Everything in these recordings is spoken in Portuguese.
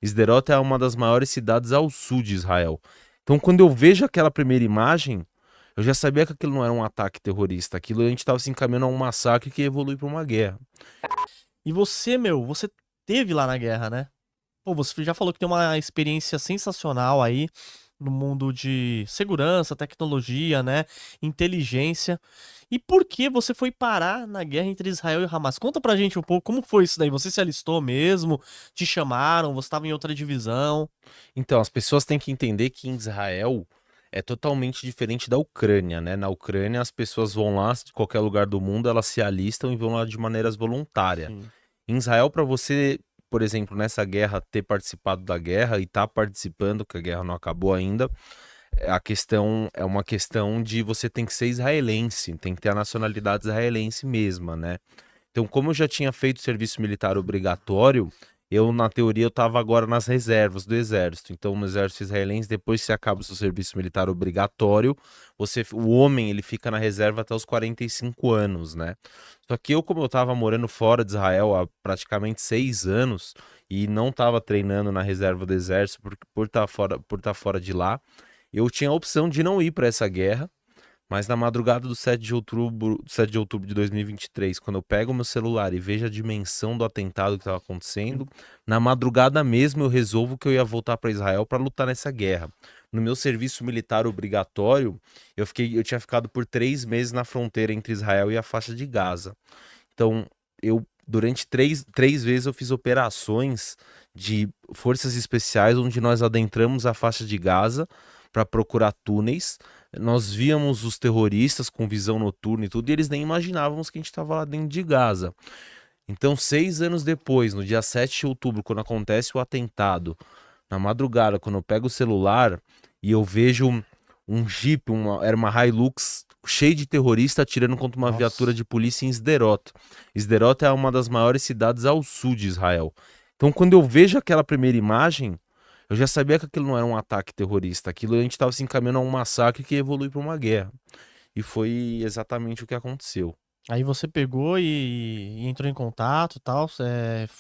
Sderot é uma das maiores cidades ao sul de Israel. Então, quando eu vejo aquela primeira imagem, eu já sabia que aquilo não era um ataque terrorista. Aquilo a gente estava se encaminhando a um massacre que evolui para uma guerra. E você, meu, você teve lá na guerra, né? Pô, você já falou que tem uma experiência sensacional aí no mundo de segurança, tecnologia, né? Inteligência. E por que você foi parar na guerra entre Israel e Hamas? Conta pra gente um pouco como foi isso daí. Você se alistou mesmo? Te chamaram? Você estava em outra divisão? Então, as pessoas têm que entender que em Israel é totalmente diferente da Ucrânia, né? Na Ucrânia, as pessoas vão lá de qualquer lugar do mundo, elas se alistam e vão lá de maneiras voluntárias. Sim. Em Israel, para você, por exemplo, nessa guerra, ter participado da guerra e estar participando, que a guerra não acabou ainda, a questão é uma questão de você tem que ser israelense, tem que ter a nacionalidade israelense mesma, né? Então, como eu já tinha feito serviço militar obrigatório, eu, na teoria, eu estava agora nas reservas do exército. Então, no exército israelense, depois que você acaba o seu serviço militar obrigatório, o homem, ele fica na reserva até os 45 anos, né? Só que eu, como eu estava morando fora de Israel há praticamente 6 anos e não estava treinando na reserva do exército por estar fora de lá, eu tinha a opção de não ir para essa guerra, mas na madrugada do 7 de outubro de 2023, quando eu pego o meu celular e vejo a dimensão do atentado que estava acontecendo, na madrugada mesmo eu resolvo que eu ia voltar para Israel para lutar nessa guerra. No meu serviço militar obrigatório, eu tinha ficado por 3 meses na fronteira entre Israel e a faixa de Gaza. Então, durante três vezes eu fiz operações de forças especiais onde nós adentramos a faixa de Gaza para procurar túneis. Nós víamos os terroristas com visão noturna e tudo, e eles nem imaginavam que a gente estava lá dentro de Gaza. Então, 6 anos depois, no dia 7 de outubro, quando acontece o atentado, na madrugada, quando eu pego o celular e eu vejo um Jeep, era uma Hilux cheio de terroristas atirando contra uma viatura Nossa. de polícia em Sderot. Sderot é uma das maiores cidades ao sul de Israel. Então, quando eu vejo aquela primeira imagem, eu já sabia que aquilo não era um ataque terrorista. Aquilo a gente estava se encaminhando a um massacre que evolui para uma guerra. E foi exatamente o que aconteceu. Aí você pegou e entrou em contato e tal,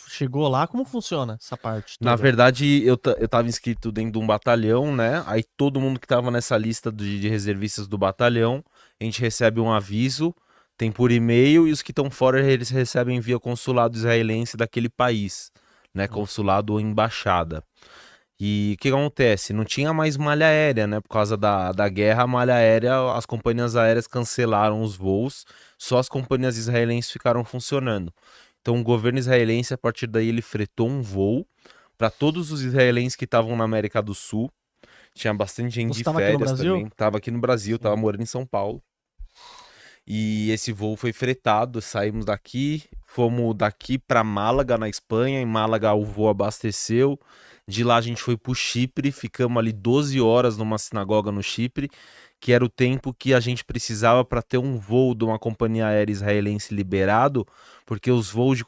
chegou lá, como funciona essa parte Na toda? verdade, eu tava inscrito dentro de um batalhão, né? Aí todo mundo que tava nessa lista de reservistas do batalhão, a gente recebe um aviso, tem por e-mail, e os que estão fora eles recebem via consulado israelense daquele país, né? Consulado ou embaixada. E o que acontece? Não tinha mais malha aérea, né? Por causa da guerra, a malha aérea, as companhias aéreas cancelaram os voos, só as companhias israelenses ficaram funcionando. Então, o governo israelense, a partir daí, ele fretou um voo para todos os israelenses que estavam na América do Sul. Tinha bastante gente Você de estava aqui no férias Brasil? também. Tava aqui no Brasil, tava Sim. morando em São Paulo. E esse voo foi fretado. Saímos daqui, fomos daqui para Málaga, na Espanha. Em Málaga o voo abasteceu. De lá a gente foi para o Chipre, ficamos ali 12 horas numa sinagoga no Chipre, que era o tempo que a gente precisava para ter um voo de uma companhia aérea israelense liberado, porque os voos de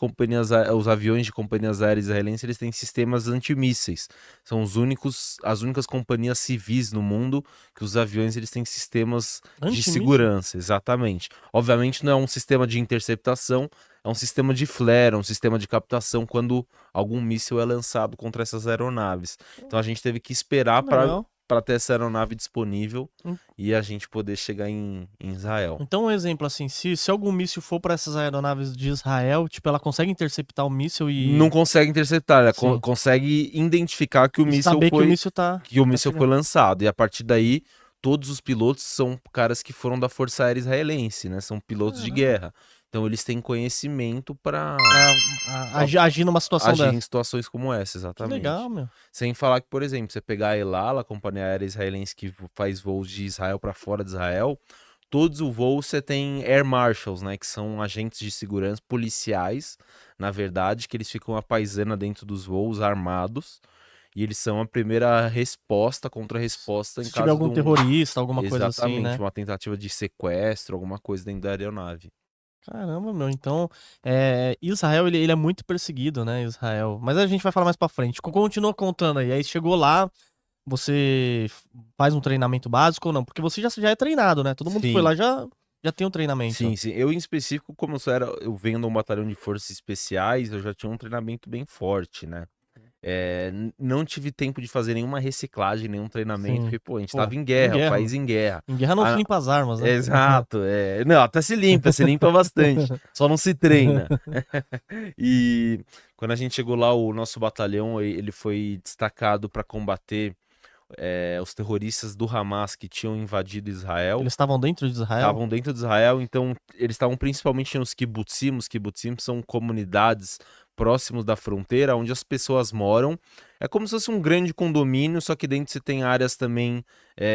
os aviões de companhias aéreas israelenses, eles têm sistemas antimísseis. São as únicas companhias civis no mundo que os aviões eles têm sistemas de Antimíssil? segurança, exatamente. Obviamente não é um sistema de interceptação, é um sistema de flare, um sistema de captação quando algum míssil é lançado contra essas aeronaves. Então a gente teve que esperar Que legal. para ter essa aeronave disponível Hum, e a gente poder chegar em Israel. Então, um exemplo assim, se algum míssil for para essas aeronaves de Israel, tipo, ela consegue interceptar o míssil Não e. consegue interceptar, ela Sim. consegue identificar que o E míssil saber que o foi míssil tá, que o tá míssil foi chegando. lançado. E a partir daí, todos os pilotos são caras que foram da Força Aérea Israelense, né? São pilotos de Caramba. guerra. Então eles têm conhecimento para Pra agir numa situação agir em dessa. situações como essa, Que legal, exatamente. meu. Sem falar que, por exemplo, você pegar a El Al, a companhia aérea israelense que faz voos de Israel para fora de Israel, todos os voos você tem air marshals, né, que são agentes de segurança policiais, na verdade, que eles ficam a paisana dentro dos voos armados, e eles são a primeira resposta contra a resposta em Se tiver caso de algum um, terrorista, alguma coisa assim, exatamente, né? uma tentativa de sequestro, alguma coisa dentro da aeronave. Caramba, meu. Então, Israel, ele é muito perseguido, né? Israel. Mas a gente vai falar mais pra frente. Continua contando aí. Aí chegou lá, você faz um treinamento básico ou não? Porque você já é treinado, né? Todo mundo que foi Sim, lá já tem um treinamento. sim, sim. Eu, em específico, como eu venho de um batalhão de forças especiais, eu já tinha um treinamento bem forte, né? Não tive tempo de fazer nenhuma reciclagem, nenhum treinamento, Sim. porque, pô, a gente Pô, tava em em guerra, o guerra. país em guerra. Em guerra não se A- limpa as armas, né? Exato, não, até se limpa bastante, só não se treina. E quando a gente chegou lá, o nosso batalhão, ele foi destacado para combater os terroristas do Hamas que tinham invadido Israel. Eles estavam dentro de Israel? Estavam dentro de Israel, então eles estavam principalmente nos kibbutzim. Os kibbutzim são comunidades próximos da fronteira, onde as pessoas moram. É como se fosse um grande condomínio, só que dentro você tem áreas também,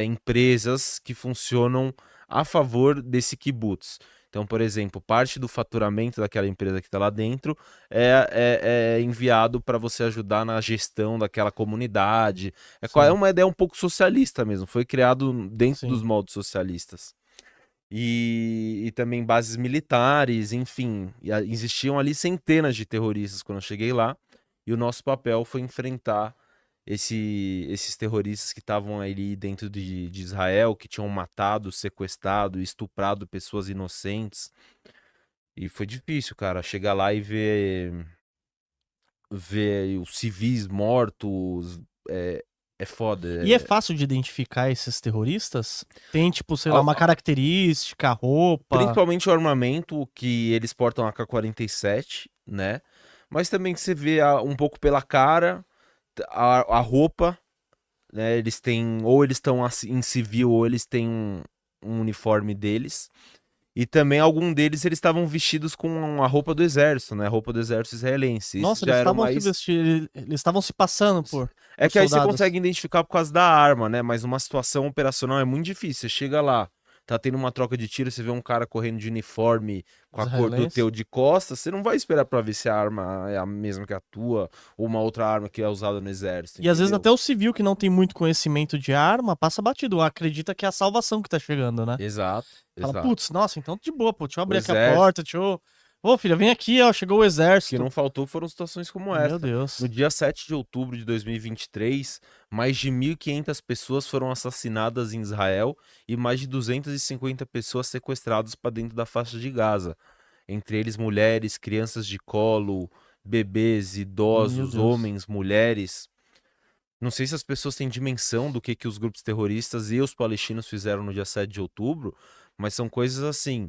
empresas que funcionam a favor desse kibbutz. Então, por exemplo, parte do faturamento daquela empresa que está lá dentro é enviado para você ajudar na gestão daquela comunidade. É Sim, uma ideia um pouco socialista mesmo, foi criado dentro dos sim. moldes socialistas. E também bases militares, enfim, existiam ali centenas de terroristas quando eu cheguei lá, e o nosso papel foi enfrentar esses terroristas que estavam ali dentro de Israel, que tinham matado, sequestrado, estuprado pessoas inocentes. E foi difícil, cara, chegar lá e ver os civis mortos, é foda. E é fácil de identificar esses terroristas? Tem, tipo, sei lá, uma A- característica, roupa, Principalmente o armamento que eles portam AK-47, né? Mas também que você vê um pouco pela cara, a roupa, né? Eles têm, ou eles estão em civil, ou eles têm um uniforme deles. E também algum deles eles estavam vestidos com a roupa do exército, né? A roupa do exército israelense. Isso Nossa, já eles eram estavam se mais. vestindo, eles estavam se passando É por que aí você soldados consegue identificar por causa da arma, né? Mas numa situação operacional é muito difícil. Você chega lá, tá tendo uma troca de tiro, você vê um cara correndo de uniforme com a cor do israelenses. teu de costas, você não vai esperar pra ver se a arma é a mesma que a tua ou uma outra arma que é usada no exército, E às vezes entendeu? até o civil que não tem muito conhecimento de arma passa batido, acredita que é a salvação que tá chegando, né? Exato, Fala, exato. putz, nossa, então de boa, pô, deixa eu O abrir aqui a exército. porta, deixa eu... Ô, filha, vem aqui, ó, chegou o O que exército. não faltou foram situações como Meu essa. No Deus. dia 7 de outubro de 2023, mais de 1.500 pessoas foram assassinadas em Israel e mais de 250 pessoas sequestradas para dentro da faixa de Gaza. Entre eles mulheres, crianças de colo, bebês, Meu idosos, Deus. homens, mulheres. Não sei se as pessoas têm dimensão do que os grupos terroristas e os palestinos fizeram no dia 7 de outubro, mas são coisas assim.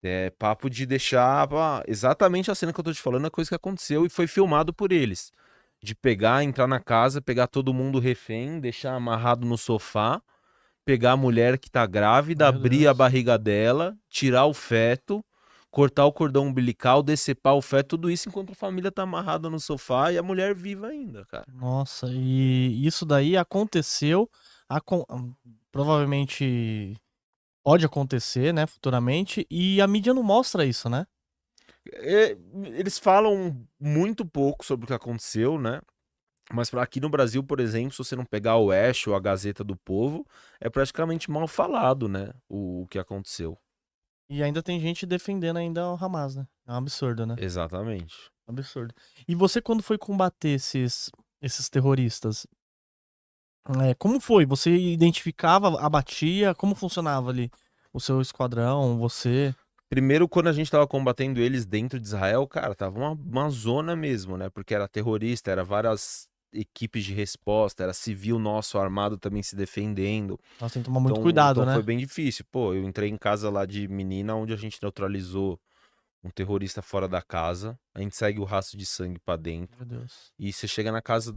É papo de deixar exatamente a cena que eu tô te falando, a coisa que aconteceu e foi filmado por eles. De pegar, entrar na casa, pegar todo mundo refém, deixar amarrado no sofá, pegar a mulher que tá grávida, Meu abrir a Deus. barriga dela, tirar o feto, cortar o cordão umbilical, decepar o feto, tudo isso enquanto a família tá amarrada no sofá e a mulher viva ainda, cara. Nossa, e isso daí aconteceu, acon- provavelmente pode acontecer, né, futuramente, e a mídia não mostra isso, né? É, eles falam muito pouco sobre o que aconteceu, né? Mas aqui no Brasil, por exemplo, se você não pegar o Oeste ou a Gazeta do Povo, é praticamente mal falado, né? O que aconteceu. E ainda tem gente defendendo ainda o Hamas, né? É um absurdo, né? Exatamente. Absurdo. E você, quando foi combater esses terroristas, como foi? Você identificava, abatia? Como funcionava ali o seu esquadrão, você? Primeiro, quando a gente tava combatendo eles dentro de Israel, cara, tava uma zona mesmo, né? Porque era terrorista, era várias equipes de resposta, era civil nosso armado também se defendendo. Nós temos que tomar muito Então cuidado, foi né? bem difícil. Pô, eu entrei em casa lá de menina, onde a gente neutralizou um terrorista fora da casa. A gente segue o rastro de sangue pra dentro. Meu Deus. E você chega na casa,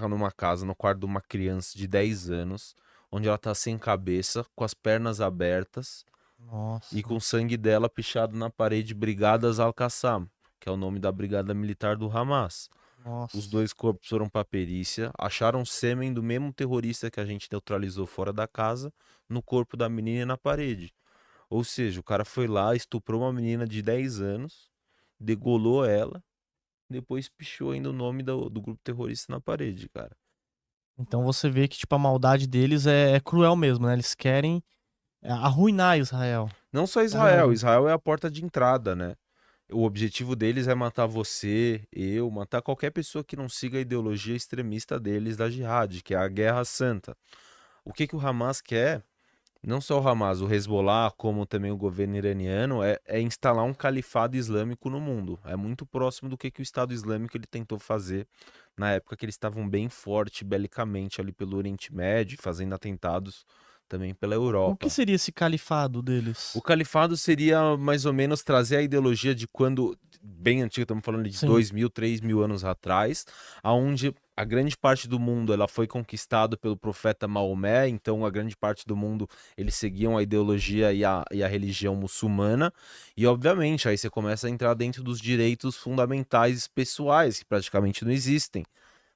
numa casa, no quarto de uma criança de 10 anos, onde ela tá sem cabeça, com as pernas abertas e Nossa, com o sangue dela pichado na parede Brigadas Al-Qassam, que é o nome da brigada militar do Hamas. Os nossa. dois corpos foram para perícia, acharam sêmen do mesmo terrorista que a gente neutralizou fora da casa, no corpo da menina e na parede. Ou seja, o cara foi lá, estuprou uma menina de 10 anos, degolou ela, depois pichou ainda o nome do grupo terrorista na parede, cara. Então você vê que, tipo, a maldade deles é cruel mesmo, né? Eles querem arruinar Israel. Não só Arruinar Israel, Israel. Israel é a porta de entrada, né? O objetivo deles é matar você, eu, matar qualquer pessoa que não siga a ideologia extremista deles da Jihad, que é a Guerra Santa. O que que o Hamas quer? Não só o Hamas, o Hezbollah, como também o governo iraniano, é instalar um califado islâmico no mundo. É muito próximo do que o Estado Islâmico ele tentou fazer na época que eles estavam bem forte belicamente ali pelo Oriente Médio, fazendo atentados também pela O que Europa. seria esse califado deles? O califado seria mais ou menos trazer a ideologia de quando, bem antigo, estamos falando de Sim. 2.000, 3.000 anos atrás, aonde a grande parte do mundo ela foi conquistada pelo profeta Maomé, então a grande parte do mundo eles seguiam a ideologia e a religião muçulmana, e obviamente aí você começa a entrar dentro dos direitos fundamentais pessoais, que praticamente não existem,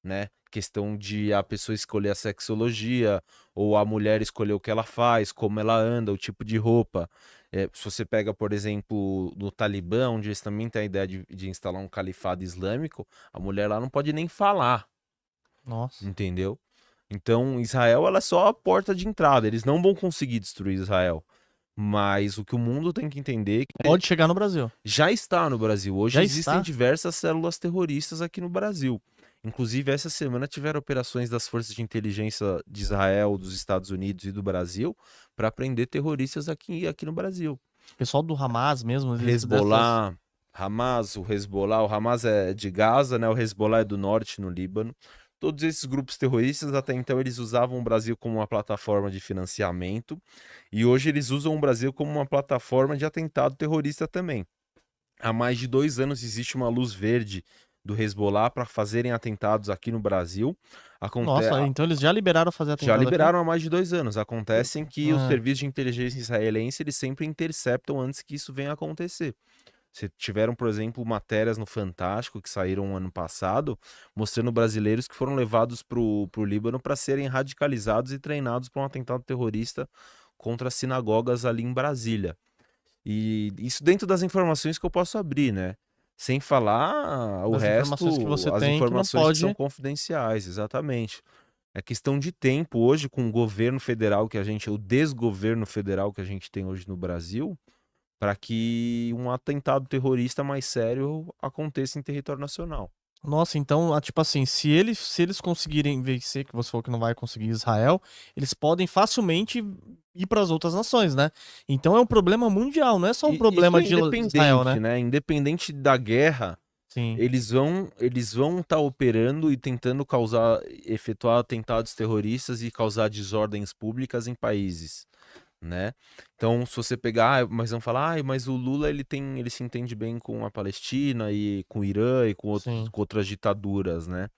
né? Questão de a pessoa escolher a sexologia, ou a mulher escolher o que ela faz, como ela anda, o tipo de roupa. Se você pega, por exemplo, no Talibã, onde eles também têm a ideia de instalar um califado islâmico, a mulher lá não pode nem falar, Nossa. entendeu? Então, Israel ela é só a porta de entrada. Eles não vão conseguir destruir Israel. Mas o que o mundo tem que entender é que Pode chegar no Brasil. já está no Brasil. Hoje Já existem está? diversas células terroristas aqui no Brasil. Inclusive, essa semana tiveram operações das forças de inteligência de Israel, dos Estados Unidos e do Brasil para prender terroristas aqui no Brasil. Pessoal do Hamas mesmo. Hezbollah, Hamas, o Hamas é de Gaza, né? O Hezbollah é do norte, no Líbano. Todos esses grupos terroristas, até então, eles usavam o Brasil como uma plataforma de financiamento e hoje eles usam o Brasil como uma plataforma de atentado terrorista também. Há mais de 2 anos existe uma luz verde do Hezbollah para fazerem atentados aqui no Brasil. Nossa, então eles já liberaram fazer atentado Já aqui? liberaram há mais de 2 anos. Acontece que os serviços de inteligência israelense eles sempre interceptam antes que isso venha a acontecer. Tiveram, por exemplo, matérias no Fantástico que saíram ano passado, mostrando brasileiros que foram levados para o Líbano para serem radicalizados e treinados para um atentado terrorista contra sinagogas ali em Brasília. E isso dentro das informações que eu posso abrir, né? Sem falar o resto, informações que você as tem que não informações que são pode. confidenciais, exatamente. É questão de tempo hoje com o governo federal o desgoverno federal que a gente tem hoje no Brasil, para que um atentado terrorista mais sério aconteça em território nacional. Nossa, então, tipo assim, se eles conseguirem vencer, que você falou que não vai conseguir Israel, eles podem facilmente ir para as outras nações, né? Então é um problema mundial, não é só um problema Isso é de Israel, né? Independente da guerra, Sim. eles vão estar operando e tentando efetuar atentados terroristas e causar desordens públicas em países, né? Então, se você pegar, mas vão falar, mas o Lula ele se entende bem com a Palestina e com o Irã e com outras ditaduras, né?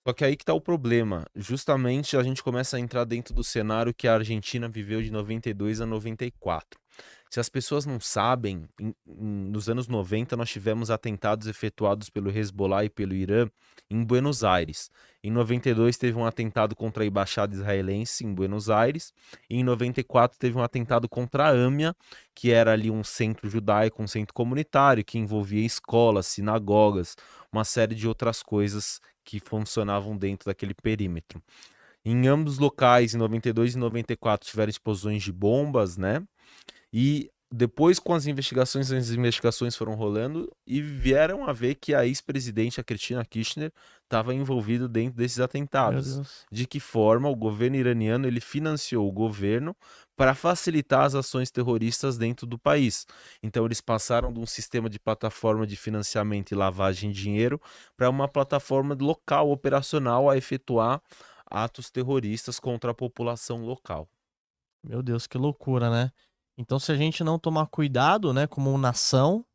Só que aí que tá o problema. Justamente a gente começa a entrar dentro do cenário que a Argentina viveu de 92 a 94. Se as pessoas não sabem, nos anos 90 nós tivemos atentados efetuados pelo Hezbollah e pelo Irã em Buenos Aires. Em 92 teve um atentado contra a embaixada israelense em Buenos Aires. E em 94 teve um atentado contra a AMIA, que era ali um centro judaico, um centro comunitário, que envolvia escolas, sinagogas, uma série de outras coisas que funcionavam dentro daquele perímetro. Em ambos os locais, em 92 e 94, tiveram explosões de bombas, né? E depois, com as investigações foram rolando e vieram a ver que a ex-presidente, a Cristina Kirchner, estava envolvida dentro desses atentados. De que forma o governo iraniano ele financiou o governo para facilitar as ações terroristas dentro do país. Então, eles passaram de um sistema de plataforma de financiamento e lavagem de dinheiro para uma plataforma local, operacional, a efetuar atos terroristas contra a população local. Meu Deus, que loucura, né? Então, se a gente não tomar cuidado, né, como nação,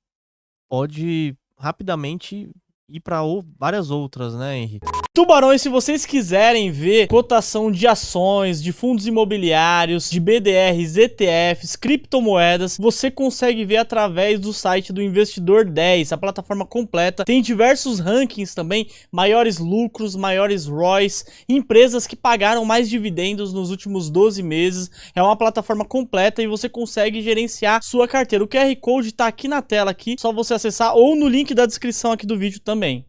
pode rapidamente ir para várias outras, né, Henrique? Tubarões, se vocês quiserem ver cotação de ações, de fundos imobiliários, de BDRs, ETFs, criptomoedas, você consegue ver através do site do Investidor 10, a plataforma completa. Tem diversos rankings também, maiores lucros, maiores ROIs, empresas que pagaram mais dividendos nos últimos 12 meses. É uma plataforma completa e você consegue gerenciar sua carteira. O QR Code tá aqui na tela, aqui, só você acessar ou no link da descrição aqui do vídeo também.